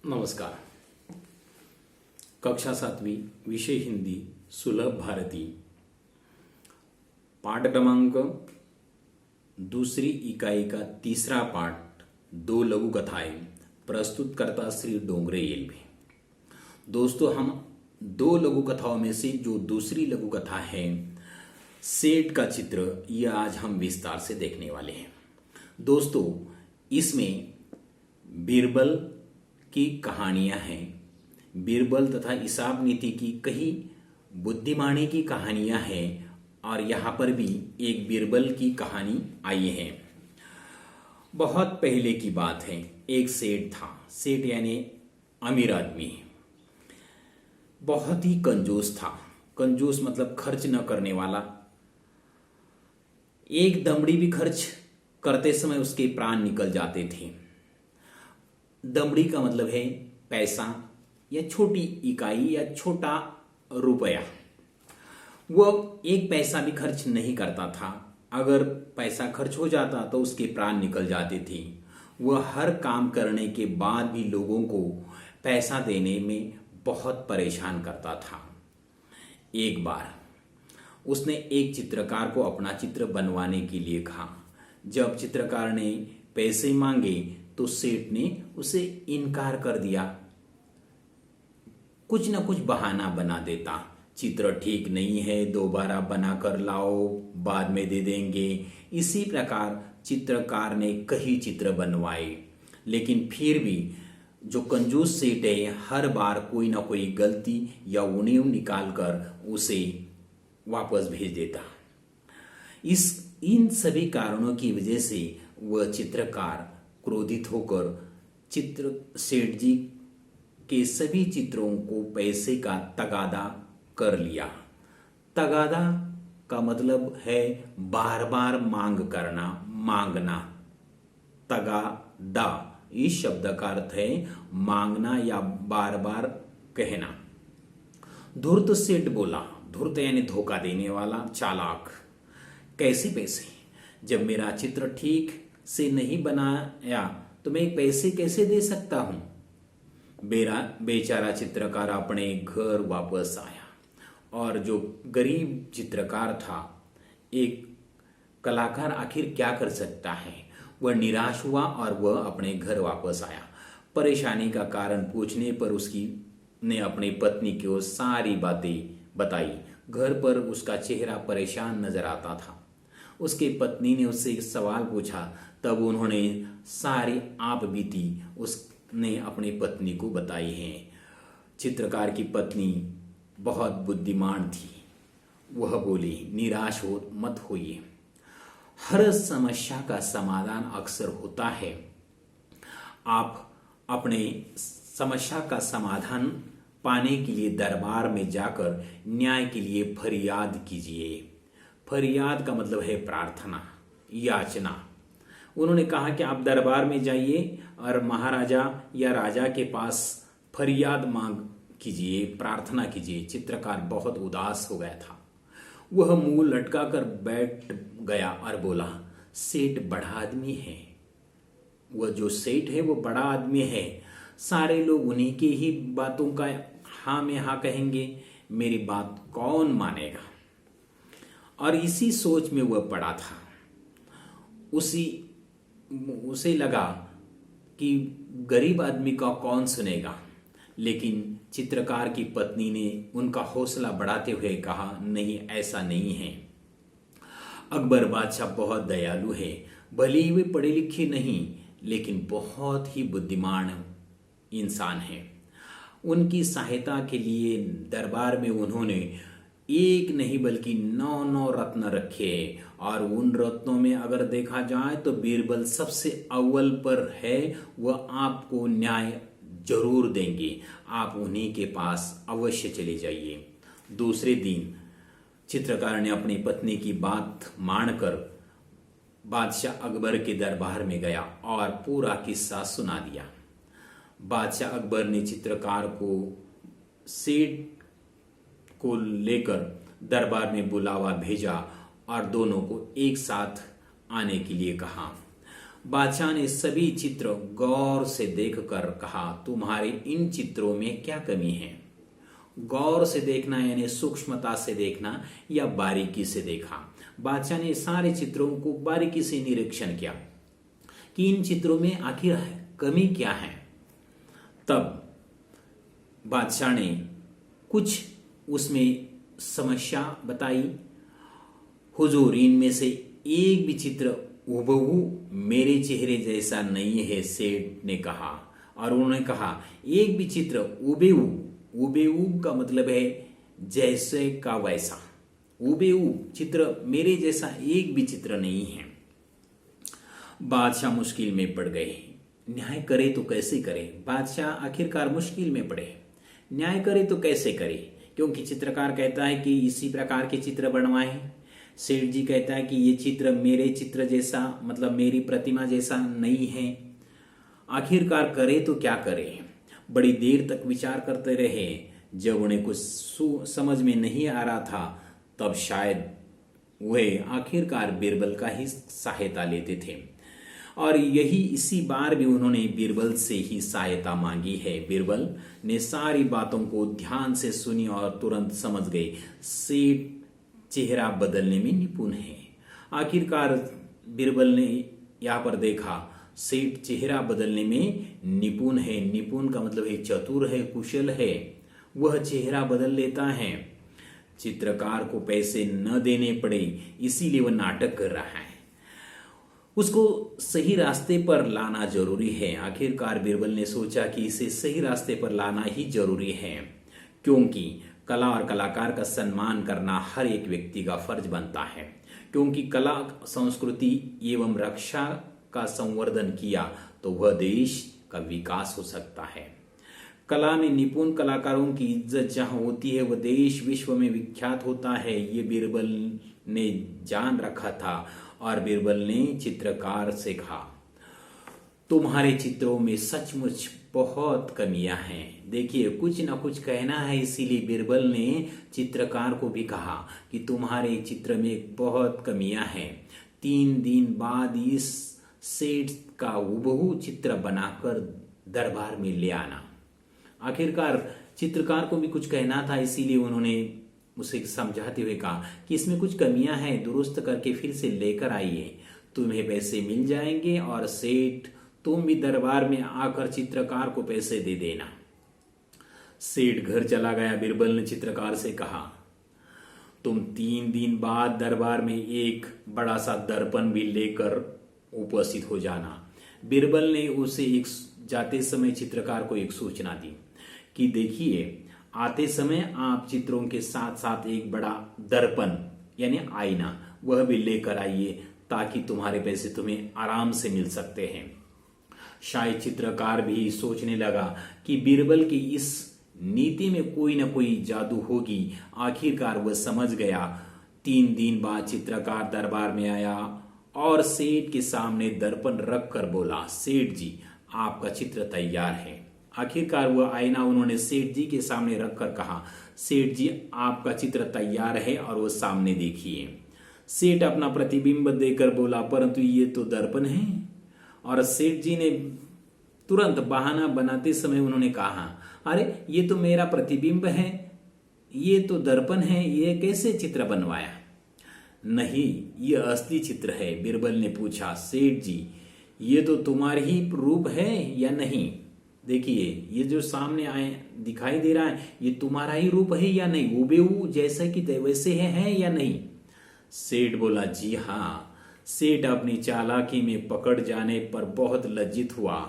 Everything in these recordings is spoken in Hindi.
नमस्कार। कक्षा 7वीं विषय हिंदी सुलभ भारती पाठ क्रमांक दूसरी इकाई का तीसरा पाठ दो लघु कथाएं प्रस्तुत करता श्री डोंगरे एलवी। दोस्तों, हम दो लघु कथाओं में से जो दूसरी लघु कथा है सेठ का चित्र, यह आज हम विस्तार से देखने वाले हैं। दोस्तों, इसमें बीरबल की कहानियां हैं। बीरबल तथा हिसाब नीति की कई बुद्धिमानी की कहानियां हैं और यहां पर भी एक बीरबल की कहानी आई है। बहुत पहले की बात है। एक सेठ था। सेठ यानी अमीर आदमी, बहुत ही कंजूस था। कंजूस मतलब खर्च न करने वाला। एक दमड़ी भी खर्च करते समय उसके प्राण निकल जाते थे। दमड़ी का मतलब है पैसा या छोटी इकाई या छोटा रुपया। वह एक पैसा भी खर्च नहीं करता था। अगर पैसा खर्च हो जाता तो उसके प्राण निकल जाते थे। वह हर काम करने के बाद भी लोगों को पैसा देने में बहुत परेशान करता था। एक बार उसने एक चित्रकार को अपना चित्र बनवाने के लिए कहा। जब चित्रकार ने पैसे मांगे तो सेठ ने उसे इनकार कर दिया। कुछ न कुछ बहाना बना देता। चित्र ठीक नहीं है, दोबारा बना कर लाओ, बाद में दे देंगे। इसी प्रकार चित्रकार ने कई चित्र बनवाए, लेकिन फिर भी जो कंजूस सेठ है हर बार कोई ना कोई गलती या उन्हें निकाल कर उसे वापस भेज देता। इन सभी कारणों की वजह से वह चित्रकार क्रोधित होकर चित्र सेठ जी के सभी चित्रों को पैसे का तगादा कर लिया। तगादा का मतलब है बार बार मांग करना, मांगना। तगादा इस शब्द का अर्थ है मांगना या बार बार कहना। धूर्त सेठ बोला। धूर्त यानी धोखा देने वाला, चालाक। कैसे पैसे? जब मेरा चित्र ठीक से नहीं बनाया तो मैं पैसे कैसे दे सकता हूं? बेचारा चित्रकार अपने घर वापस आया और जो गरीब चित्रकार था, एक कलाकार आखिर क्या कर सकता है, वह निराश हुआ और वह अपने घर वापस आया। परेशानी का कारण पूछने पर उसकी ने अपनी पत्नी को सारी बातें बताई। घर पर उसका चेहरा परेशान नजर आता था। उसकी पत्नी ने उससे एक सवाल पूछा, तब उन्होंने सारी आप बीती उसने अपनी पत्नी को बताई है। चित्रकार की पत्नी बहुत बुद्धिमान थी। वह बोली, निराश मत होइए, हर समस्या का समाधान अक्सर होता है। आप अपने समस्या का समाधान पाने के लिए दरबार में जाकर न्याय के लिए फरियाद कीजिए। फरियाद का मतलब है प्रार्थना, याचना। उन्होंने कहा कि आप दरबार में जाइए और महाराजा या राजा के पास फरियाद मांग कीजिए, प्रार्थना कीजिए। चित्रकार बहुत उदास हो गया था। वह मुंह लटका कर बैठ गया और बोला, सेठ बड़ा आदमी है। वह जो सेठ है वो बड़ा आदमी है। सारे लोग उन्हीं की ही बातों का हाँ में हाँ कहेंगे, मेरी बात कौन मानेगा? और इसी सोच में वह पड़ा था। उसे लगा कि गरीब आदमी का कौन सुनेगा, लेकिन चित्रकार की पत्नी ने उनका हौसला बढ़ाते हुए कहा, नहीं, ऐसा नहीं है। अकबर बादशाह बहुत दयालु है। भले ही वे पढ़े लिखे नहीं, लेकिन बहुत ही बुद्धिमान इंसान है। उनकी सहायता के लिए दरबार में उन्होंने एक नहीं बल्कि 9 रत्न रखे और उन रत्नों में अगर देखा जाए तो बीरबल सबसे अव्वल पर है। वह आपको न्याय जरूर देंगे। आप उन्हीं के पास अवश्य चले जाइए। दूसरे दिन चित्रकार ने अपनी पत्नी की बात मानकर बादशाह अकबर के दरबार में गया और पूरा किस्सा सुना दिया। बादशाह अकबर ने चित्रकार को सेठ को लेकर दरबार में बुलावा भेजा और दोनों को एक साथ आने के लिए कहा। बादशाह ने सभी चित्र गौर से देखकर कहा, तुम्हारे इन चित्रों में क्या कमी है? गौर से देखना यानी सूक्ष्मता से देखना या बारीकी से देखा। बादशाह ने सारे चित्रों को बारीकी से निरीक्षण किया कि इन चित्रों में आखिर कमी क्या है। तब बादशाह ने कुछ उसमें समस्या बताई। हुजूर, इनमें से एक भी चित्र हूबहू मेरे चेहरे जैसा नहीं है, सेठ ने कहा। और उन्होंने कहा, एक भी चित्र हूबहू, हूबहू का मतलब है जैसे का वैसा, हूबहू चित्र मेरे जैसा एक भी चित्र नहीं है। बादशाह मुश्किल में पड़ गए। न्याय करे तो कैसे करे? बादशाह आखिरकार मुश्किल में पड़े। न्याय करे तो कैसे करे? क्योंकि चित्रकार कहता है कि इसी प्रकार के चित्र बनवाएं। सेठ जी कहता है कि ये चित्र मेरे चित्र जैसा, मतलब मेरी प्रतिमा जैसा नहीं है। आखिरकार करे तो क्या करे? बड़ी देर तक विचार करते रहे। जब उन्हें कुछ समझ में नहीं आ रहा था, तब शायद वह आखिरकार बीरबल का ही सहायता लेते थे। और यही इसी बार भी उन्होंने बीरबल से ही सहायता मांगी है। बीरबल ने सारी बातों को ध्यान से सुनी और तुरंत समझ गए, सेठ चेहरा बदलने में निपुण है। आखिरकार बीरबल ने यहाँ पर देखा, सेठ चेहरा बदलने में निपुण है। निपुण का मतलब है चतुर है, कुशल है, वह चेहरा बदल लेता है। चित्रकार को पैसे न देने पड़े, इसीलिए वह नाटक कर रहा है। उसको सही रास्ते पर लाना जरूरी है। आखिरकार बीरबल ने सोचा कि इसे सही रास्ते पर लाना ही जरूरी है, क्योंकि कला और कलाकार का सम्मान करना हर एक व्यक्ति का फर्ज बनता है। क्योंकि कला संस्कृति एवं रक्षा का संवर्धन किया तो वह देश का विकास हो सकता है। कला में निपुण कलाकारों की इज्जत जहां होती है, वह देश विश्व में विख्यात होता है। ये बीरबल ने जान रखा था और बीरबल ने चित्रकार से कहा, तुम्हारे चित्रों में सचमुच बहुत कमियां हैं। देखिए, कुछ ना कुछ कहना है, इसीलिए बीरबल ने चित्रकार को भी कहा कि तुम्हारे चित्र में बहुत कमियां हैं। 3 दिन बाद इस सेठ का हूबहू चित्र बनाकर दरबार में ले आना। आखिरकार चित्रकार को भी कुछ कहना था, इसीलिए उन्होंने उसे समझाते हुए कहा कि इसमें कुछ कमियां हैं, दुरुस्त करके फिर से लेकर आइए, तुम्हें पैसे मिल जाएंगे और सेठ तुम भी दरबार में आकर चित्रकार को पैसे दे देना। सेठ घर चला गया। बीरबल ने चित्रकार से कहा, तुम 3 दिन बाद दरबार में एक बड़ा सा दर्पण भी लेकर उपस्थित हो जाना। बीरबल ने उसे जाते समय चित्रकार को एक सूचना दी कि देखिए, आते समय आप चित्रों के साथ साथ एक बड़ा दर्पण यानी आईना वह भी लेकर आइए, ताकि तुम्हारे पैसे तुम्हें आराम से मिल सकते हैं। शायद चित्रकार भी सोचने लगा कि बीरबल की इस नीति में कोई न कोई जादू होगी। आखिरकार वह समझ गया। 3 दिन बाद चित्रकार दरबार में आया और सेठ के सामने दर्पण रख कर बोला, सेठ जी, आपका चित्र तैयार है। आखिरकार वह आईना उन्होंने सेठ जी के सामने रखकर कहा, सेठ जी, आपका चित्र तैयार है और वो सामने देखिए। सेठ अपना प्रतिबिंब देकर बोला, परंतु ये तो दर्पण है। और सेठ जी ने तुरंत बहाना बनाते समय उन्होंने कहा, अरे ये तो मेरा प्रतिबिंब है, ये तो दर्पण है, ये कैसे चित्र बनवाया? नहीं, ये असली चित्र है। बीरबल ने पूछा, सेठ जी, ये तो तुम्हारी ही रूप है या नहीं? देखिए, ये जो सामने आए दिखाई दे रहा है, ये तुम्हारा ही रूप है या नहीं? हूबहू जैसा कि वैसे है या नहीं? सेठ बोला, जी हाँ। सेठ अपनी चालाकी में पकड़ जाने पर बहुत लज्जित हुआ।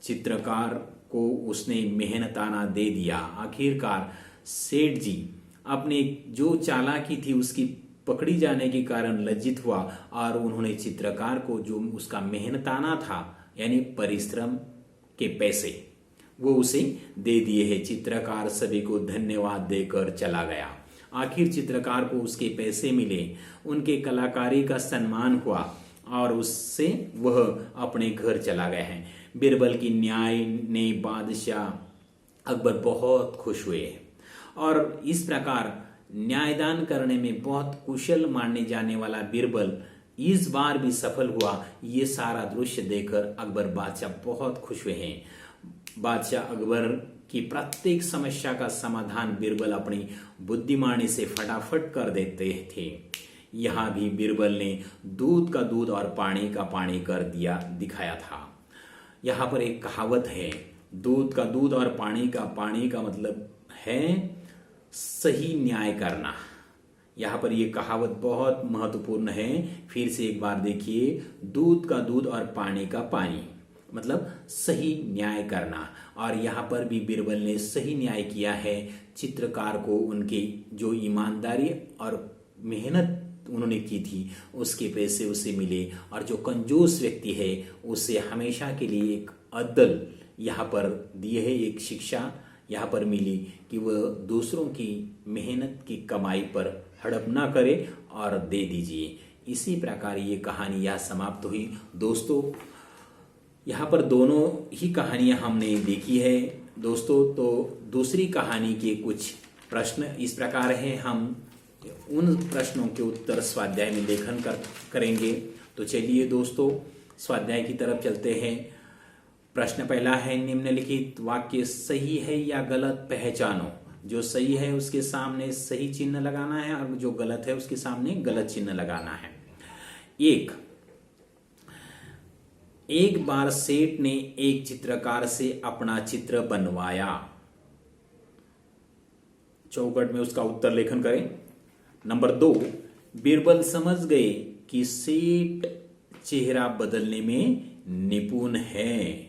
चित्रकार को उसने मेहनताना दे दिया। आखिरकार सेठ जी अपने जो चालाकी थी उसकी पकड़ी जाने के कारण लज्जित हुआ और उन्होंने चित्रकार को जो उसका मेहनताना था यानी परिश्रम के पैसे वो उसे दे दिए हैं। चित्रकार सभी को धन्यवाद देकर चला गया। आखिर चित्रकार को उसके पैसे मिले, उनके कलाकारी का सम्मान हुआ और उससे वह अपने घर चला गया है। बीरबल की न्याय ने बादशाह अकबर बहुत खुश हुए और इस प्रकार न्यायदान करने में बहुत कुशल मानने जाने वाला बीरबल इस बार भी सफल हुआ। ये सारा दृश्य देखकर अकबर बादशाह बहुत खुश हुए हैं। बादशाह अकबर की प्रत्येक समस्या का समाधान बीरबल अपनी बुद्धिमानी से फटाफट कर देते थे। यहाँ भी बीरबल ने दूध का दूध और पानी का पानी कर दिया दिखाया था। यहाँ पर एक कहावत है, दूध का दूध और पानी का मतलब है सही न्याय करना। यहाँ पर यह कहावत बहुत महत्वपूर्ण है। फिर से एक बार देखिए, दूध का दूध और पानी का पानी मतलब सही न्याय करना। और यहाँ पर भी बीरबल ने सही न्याय किया है। चित्रकार को उनकी जो ईमानदारी और मेहनत उन्होंने की थी उसके पैसे उसे मिले, और जो कंजूस व्यक्ति है उसे हमेशा के लिए एक अदल यहाँ पर दिए है, एक शिक्षा यहाँ पर मिली कि वह दूसरों की मेहनत की कमाई पर हड़प ना करे और दे दीजिए। इसी प्रकार ये कहानी यहाँ समाप्त हुई। दोस्तों, यहाँ पर दोनों ही कहानियाँ हमने देखी है दोस्तों। तो दूसरी कहानी के कुछ प्रश्न इस प्रकार हैं। हम उन प्रश्नों के उत्तर स्वाध्याय में लेखन करेंगे। तो चलिए दोस्तों, स्वाध्याय की तरफ चलते हैं। प्रश्न पहला है, निम्नलिखित वाक्य सही है या गलत पहचानो। जो सही है उसके सामने सही चिन्ह लगाना है और जो गलत है उसके सामने गलत चिन्ह लगाना है। एक बार सेठ ने एक चित्रकार से अपना चित्र बनवाया। चौखट में उसका उत्तर लेखन करें। नंबर 2, बीरबल समझ गए कि सेठ चेहरा बदलने में निपुण है।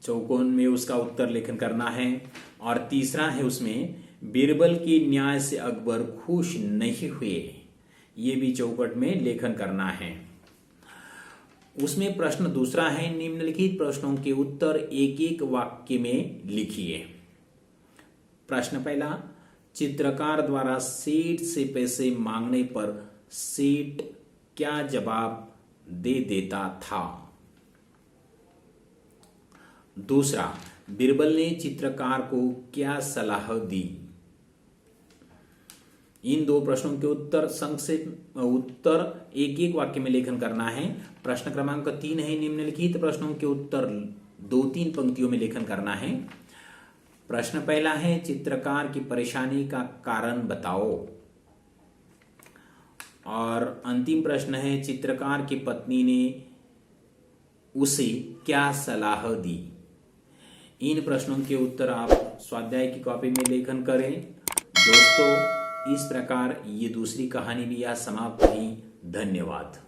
चौकोन में उसका उत्तर लेखन करना है। और तीसरा है उसमें, बीरबल के न्याय से अकबर खुश नहीं हुए। ये भी चौखट में लेखन करना है। उसमें प्रश्न दूसरा है, निम्नलिखित प्रश्नों के उत्तर एक एक वाक्य में लिखिए। प्रश्न पहला, चित्रकार द्वारा सेठ से पैसे मांगने पर सेठ क्या जवाब दे देता था। दूसरा, बीरबल ने चित्रकार को क्या सलाह दी। इन दो प्रश्नों के उत्तर एक एक वाक्य में लेखन करना है। प्रश्न क्रमांक 3 है, निम्नलिखित प्रश्नों के उत्तर 2-3 पंक्तियों में लेखन करना है। प्रश्न पहला है, चित्रकार की परेशानी का कारण बताओ। और अंतिम प्रश्न है, चित्रकार की पत्नी ने उसे क्या सलाह दी। इन प्रश्नों के उत्तर आप स्वाध्याय की कॉपी में लेखन करें। दोस्तों, इस प्रकार ये दूसरी कहानी भी यहाँ समाप्त हुई। धन्यवाद।